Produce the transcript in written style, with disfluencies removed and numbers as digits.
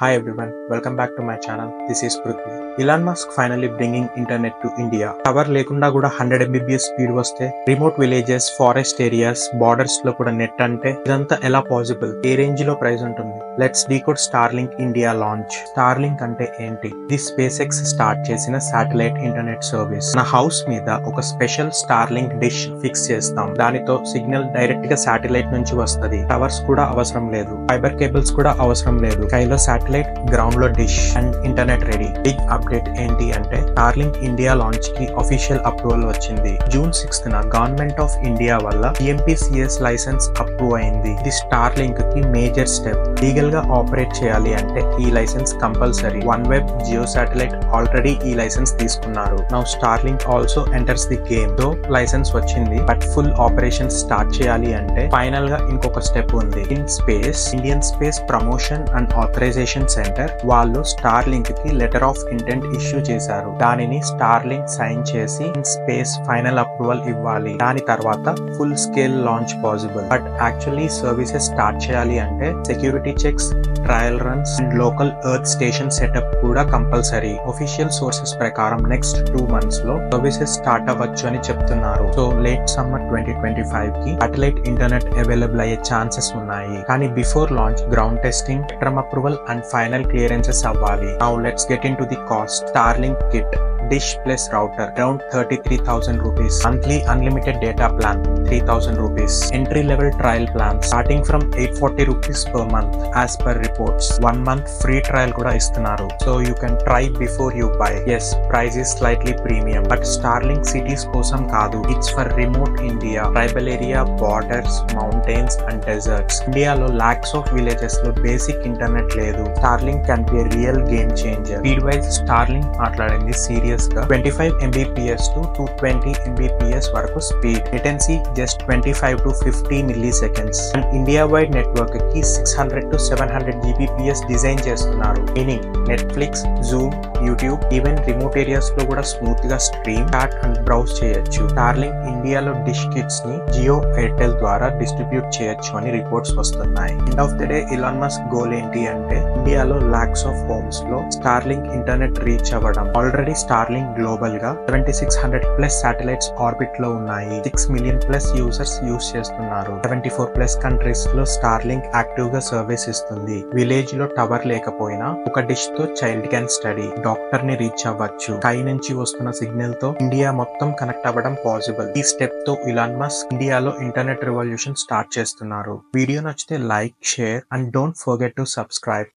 Hi everyone, welcome back to my channel. This is Prithvi. Elon Musk finally bringing internet to India. Tower లేకుండా కూడా 100 Mbps speed వస్తే remote villages, forest areas, borders లో కూడా net అంటే ఇదంతా ఎలా possible? ఏ range లో price ఉంటుంది? Let's decode Starlink India launch. Starlink అంటే ఏంటి? ఇది స్పేస్ ఎక్స్ స్టార్ట్ చేసిన శాటిలైట్ ఇంటర్నెట్ సర్వీస్. నా హౌస్ మీద ఒక స్పెషల్ స్టార్లింక్ డిష్ ఫిక్స్ చేస్తాం. దానితో సిగ్నల్ డైరెక్ట్ గా శాటిలైట్ నుంచి వస్తది. టవర్స్ కూడా అవసరం లేదు, ఫైబర్ కేబుల్స్ కూడా అవసరం లేదు. కైలో శాటిలైట్, గ్రౌండ్ లో dish and internet ready. Big update ఏంటి అంటే స్టార్లింక్ ఇండియా లాంచ్ కి అఫీషియల్ అప్రూవల్ వచ్చింది. June 6th government of India వల్ల EMPCS లైసెన్స్ అప్రూవ్ అయింది. ఇది స్టార్లింక్ కి మేజర్ స్టెప్. లీగల్ గా ఆపరేట్ చేయాలి అంటే ఈ license compulsory. OneWeb, Jio satellite already ఈ లైసెన్స్ తీసుకున్నారు. Now Starlink also enters the game. తో లైసెన్స్ వచ్చింది, బట్ ఫుల్ ఆపరేషన్ స్టార్ట్ చేయాలి అంటే ఫైనల్ గా ఇంకొక స్టెప్ ఉంది. In space, Indian space promotion and authorisation centre వాళ్ళు స్టార్లింక్ కి లెటర్ ఆఫ్ ఇంటెంట్ ఇష్యూ చేశారు. దానిని స్టార్లింక్ సైన్ చేసి ఇన్ స్పేస్ ఫైనల్ అప్రూవల్ ఇవ్వాలి. దాని తర్వాత full scale launch possible. But actually services start చేయాలి అంటే security checks, trial runs and local earth station setup కూడా కంపల్సరీ. ఒఫిషియల్ సోర్సెస్ ప్రకారం నెక్స్ట్ 2 months లో సర్వీసెస్ స్టార్ట్ అవ్వచ్చు అని చెప్తున్నారు. సో లేట్ సమ్మర్ 2025 కి సాటిలైట్ ఇంటర్నెట్ అవైలబుల్ అయ్యే ఛాన్సెస్ ఉన్నాయి. కానీ before launch ground testing, spectrum approval and final clearances అవ్వాలి. Now let's get into the cost. Starlink kit, dish plus router around 33,000 rupees. Monthly unlimited data plan 3,000 rupees. Entry level trial plan starting from 840 rupees per month as per reports. 1 month free trial కూడా ఇస్తున్నారు. So you can try before you buy. Yes, price is slightly premium, but Starlink cities కోసం కాదు. It's for remote India, tribal area, borders, mountains and deserts. ఇండియాలో lakhs of villages లో basic internet లేదు. Starlink can be a real game changer. Speed wise Starlink మాట్లాడింది serious గా 25 Mbps to 220 Mbps వరకు speed. latency just 25 to 50 milliseconds. And India wide network కి 600 to 700 Gbps design చేస్తున్నారు. Meaning Netflix, Zoom, YouTube, even remote areas లో కూడా smooth గా stream, chat and browse చేయొచ్చు. Starlink ఇండియాలో డిష్ కిట్స్ ని జియో, ఎయిర్టెల్ ద్వారా డిస్ట్రిబ్యూట్ చేయొచ్చు అని రిపోర్ట్స్ వస్తున్నాయి. End of the day Elon Musk goal ఏంటి అంటే ఇండియాలో లాక్స్ ఆఫ్ హోమ్స్ లో స్టార్లింక్ ఇంటర్నెట్ రీచ్ అవ్వడం. ఆల్రెడీ స్టార్లింక్ గ్లోబల్ గా 7600+ శాటిలైట్స్ ఆర్బిట్ లో ఉన్నాయి. 6 million+ యూజర్స్ యూజ్ చేస్తున్నారు. 74+ కంట్రీస్ లో స్టార్లింక్ యాక్టివ్ గా సర్వీస్ ఇస్తుంది. విలేజ్ లో టవర్ లేకపోయినా ఒక డిష్ తో చైల్డ్ క్యాన్ స్టడీ, డాక్టర్ ని రీచ్ అవ్వచ్చు. స్కై నుంచి వస్తున్న సిగ్నల్ తో ఇండియా మొత్తం కనెక్ట్ అవ్వడం పాసిబుల్. ఈ స్టెప్ తో ఇలాన్ మస్క్ ఇండియాలో ఇంటర్నెట్ రెవల్యూషన్ స్టార్ట్ చేస్తున్నారు. వీడియో నచ్చితే like, share and don't forget to subscribe.